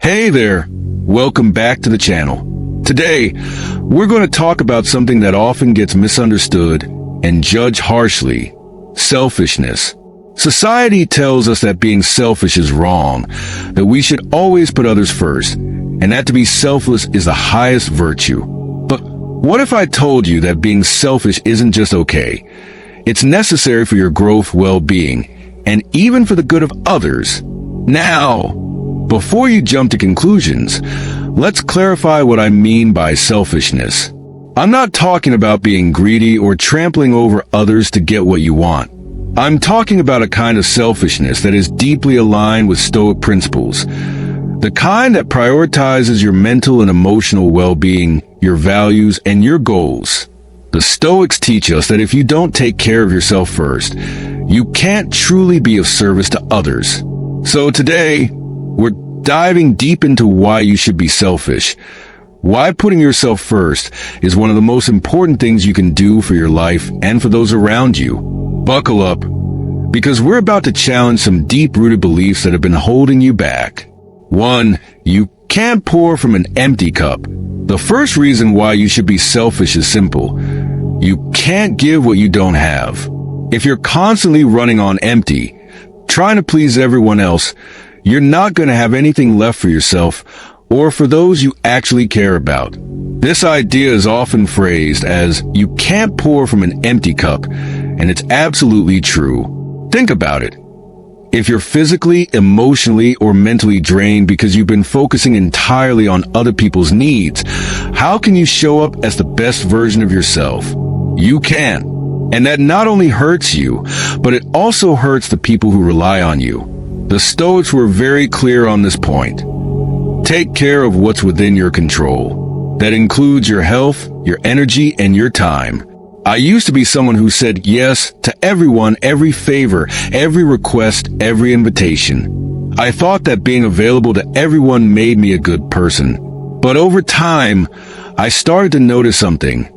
Hey there, welcome back to the channel. Today, we're going to talk about something that often gets misunderstood and judged harshly: selfishness. Society tells us that being selfish is wrong, that we should always put others first, and that to be selfless is the highest virtue. But what if I told you that being selfish isn't just okay? It's necessary for your growth, well-being, and even for the good of others. Now, before you jump to conclusions, let's clarify what I mean by selfishness. I'm not talking about being greedy or trampling over others to get what you want. I'm talking about a kind of selfishness that is deeply aligned with Stoic principles. The kind that prioritizes your mental and emotional well-being, your values, and your goals. The Stoics teach us that if you don't take care of yourself first, you can't truly be of service to others. So today, we're diving deep into why you should be selfish. Why putting yourself first is one of the most important things you can do for your life and for those around you. Buckle up, because we're about to challenge some deep-rooted beliefs that have been holding you back. 1. You can't pour from an empty cup. The first reason why you should be selfish is simple. You can't give what you don't have. If you're constantly running on empty, trying to please everyone else, you're not going to have anything left for yourself or for those you actually care about. This idea is often phrased as, you can't pour from an empty cup, and it's absolutely true. Think about it. If you're physically, emotionally, or mentally drained because you've been focusing entirely on other people's needs, how can you show up as the best version of yourself? You can't. And that not only hurts you, but it also hurts the people who rely on you. The Stoics were very clear on this point. Take care of what's within your control. That includes your health, your energy, and your time. I used to be someone who said yes to everyone, every favor, every request, every invitation. I thought that being available to everyone made me a good person. But over time, I started to notice something.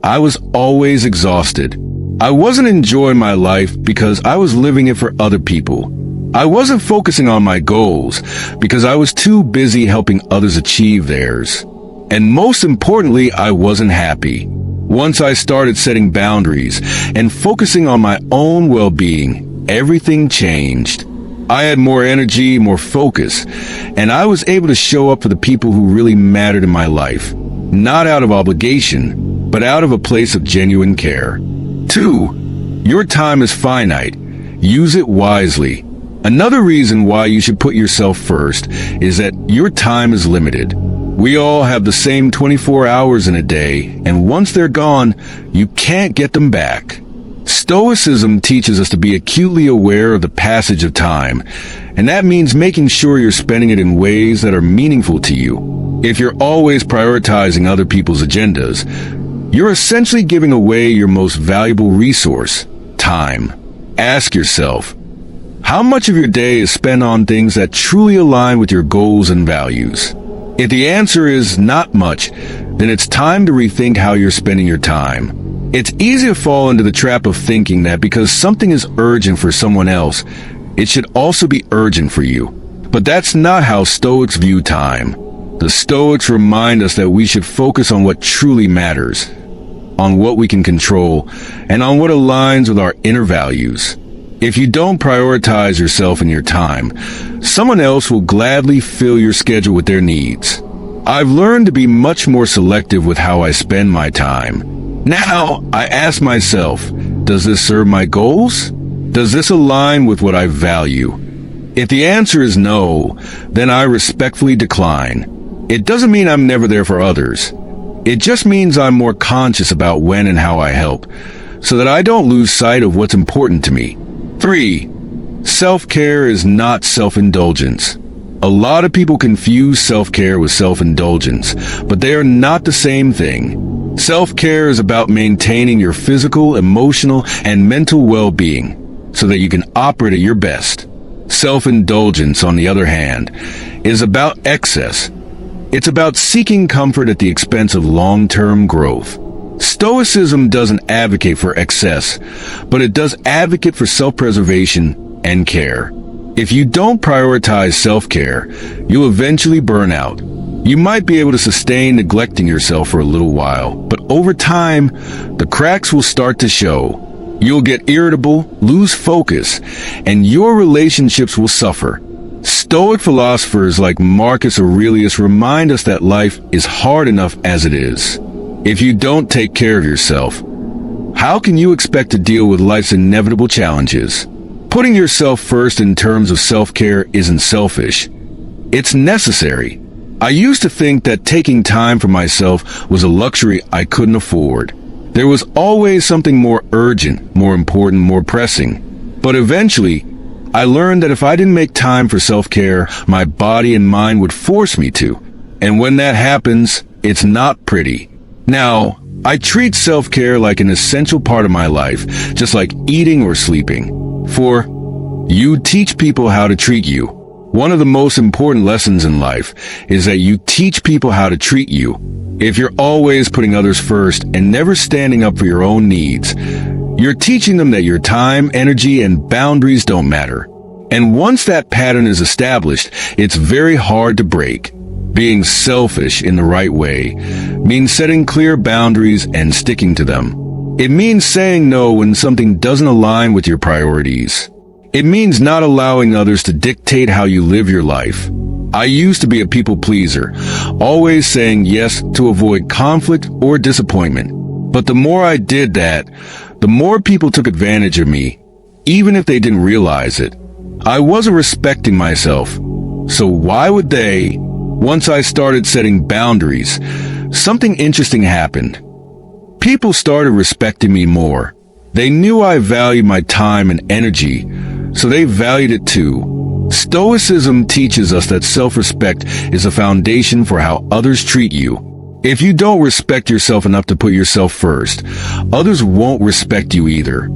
I was always exhausted. I wasn't enjoying my life because I was living it for other people. I wasn't focusing on my goals because I was too busy helping others achieve theirs. And most importantly, I wasn't happy. Once I started setting boundaries and focusing on my own well-being, everything changed. I had more energy, more focus, and I was able to show up for the people who really mattered in my life, not out of obligation, but out of a place of genuine care. 2. Your time is finite. Use it wisely. Another reason why you should put yourself first is that your time is limited. We all have the same 24 hours in a day, and once they're gone, you can't get them back. Stoicism teaches us to be acutely aware of the passage of time, and that means making sure you're spending it in ways that are meaningful to you. If you're always prioritizing other people's agendas, you're essentially giving away your most valuable resource, time. Ask yourself, how much of your day is spent on things that truly align with your goals and values? If the answer is not much, then it's time to rethink how you're spending your time. It's easy to fall into the trap of thinking that because something is urgent for someone else, it should also be urgent for you. But that's not how Stoics view time. The Stoics remind us that we should focus on what truly matters, on what we can control, and on what aligns with our inner values. If you don't prioritize yourself and your time, someone else will gladly fill your schedule with their needs. I've learned to be much more selective with how I spend my time. Now, I ask myself, does this serve my goals? Does this align with what I value? If the answer is no, then I respectfully decline. It doesn't mean I'm never there for others. It just means I'm more conscious about when and how I help, so that I don't lose sight of what's important to me. 3. Self-care is not self-indulgence. A lot of people confuse self-care with self-indulgence, but they are not the same thing. Self-care is about maintaining your physical, emotional, and mental well-being so that you can operate at your best. Self-indulgence, on the other hand, is about excess. It's about seeking comfort at the expense of long-term growth. Stoicism doesn't advocate for excess, but it does advocate for self-preservation and care. If you don't prioritize self-care, you'll eventually burn out. You might be able to sustain neglecting yourself for a little while, but over time, the cracks will start to show. You'll get irritable, lose focus, and your relationships will suffer. Stoic philosophers like Marcus Aurelius remind us that life is hard enough as it is. If you don't take care of yourself, how can you expect to deal with life's inevitable challenges? Putting yourself first in terms of self-care isn't selfish. It's necessary. I used to think that taking time for myself was a luxury I couldn't afford. There was always something more urgent, more important, more pressing. But eventually, I learned that if I didn't make time for self-care, my body and mind would force me to. And when that happens, it's not pretty. Now, I treat self-care like an essential part of my life, just like eating or sleeping. For you teach people how to treat you. One of the most important lessons in life is that you teach people how to treat you. If you're always putting others first and never standing up for your own needs, you're teaching them that your time, energy, and boundaries don't matter. And once that pattern is established, it's very hard to break. Being selfish in the right way means setting clear boundaries and sticking to them. It means saying no when something doesn't align with your priorities. It means not allowing others to dictate how you live your life. I used to be a people pleaser, always saying yes to avoid conflict or disappointment. But the more I did that, the more people took advantage of me, even if they didn't realize it. I wasn't respecting myself. So why would they? Once I started setting boundaries, something interesting happened. People started respecting me more. They knew I valued my time and energy, so they valued it too. Stoicism teaches us that self-respect is a foundation for how others treat you. If you don't respect yourself enough to put yourself first, others won't respect you either.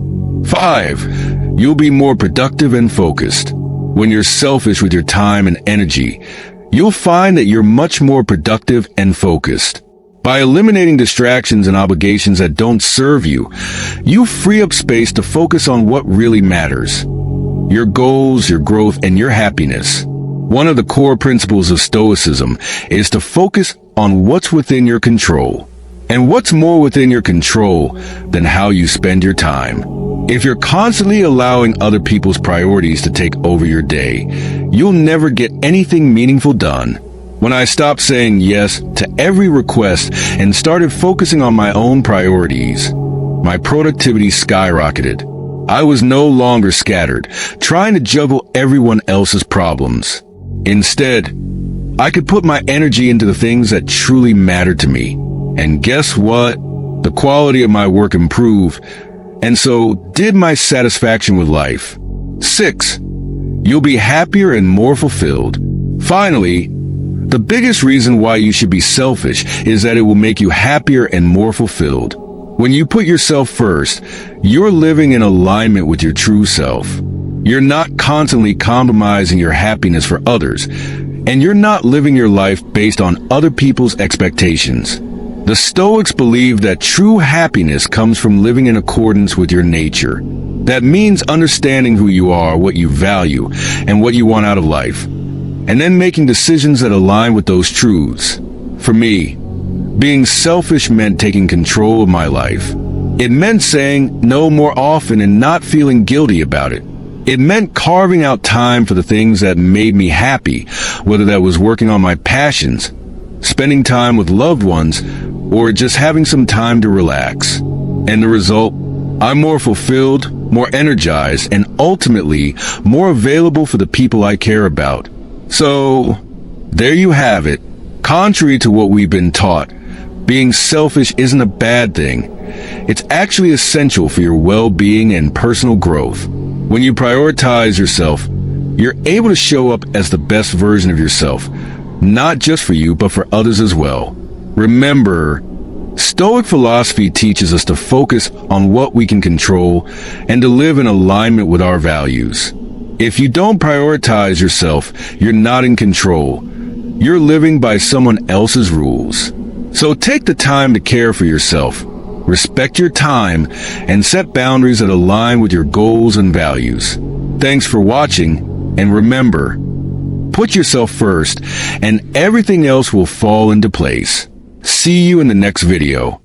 5. You'll be more productive and focused. When you're selfish with your time and energy, you'll find that you're much more productive and focused. By eliminating distractions and obligations that don't serve you, you free up space to focus on what really matters. Your goals, your growth, and your happiness. One of the core principles of Stoicism is to focus on what's within your control. And what's more within your control than how you spend your time? If you're constantly allowing other people's priorities to take over your day, you'll never get anything meaningful done. When I stopped saying yes to every request and started focusing on my own priorities, my productivity skyrocketed. I was no longer scattered, trying to juggle everyone else's problems. Instead, I could put my energy into the things that truly mattered to me. And guess what? The quality of my work improved, and so did my satisfaction with life. 6. You'll be happier and more fulfilled. Finally, the biggest reason why you should be selfish is that it will make you happier and more fulfilled. When you put yourself first, you're living in alignment with your true self. You're not constantly compromising your happiness for others, and you're not living your life based on other people's expectations. The Stoics believe that true happiness comes from living in accordance with your nature. That means understanding who you are, what you value, and what you want out of life, and then making decisions that align with those truths. For me, being selfish meant taking control of my life. It meant saying no more often and not feeling guilty about it. It meant carving out time for the things that made me happy, whether that was working on my passions, spending time with loved ones, or just having some time to relax. And the result? I'm more fulfilled, more energized, and ultimately more available for the people I care about. So, there you have it. Contrary to what we've been taught, being selfish isn't a bad thing. It's actually essential for your well-being and personal growth. When you prioritize yourself, you're able to show up as the best version of yourself, not just for you, but for others as well. Remember, Stoic philosophy teaches us to focus on what we can control and to live in alignment with our values. If you don't prioritize yourself, you're not in control. You're living by someone else's rules. So take the time to care for yourself, respect your time, and set boundaries that align with your goals and values. Thanks for watching. And remember, put yourself first, and everything else will fall into place. See you in the next video.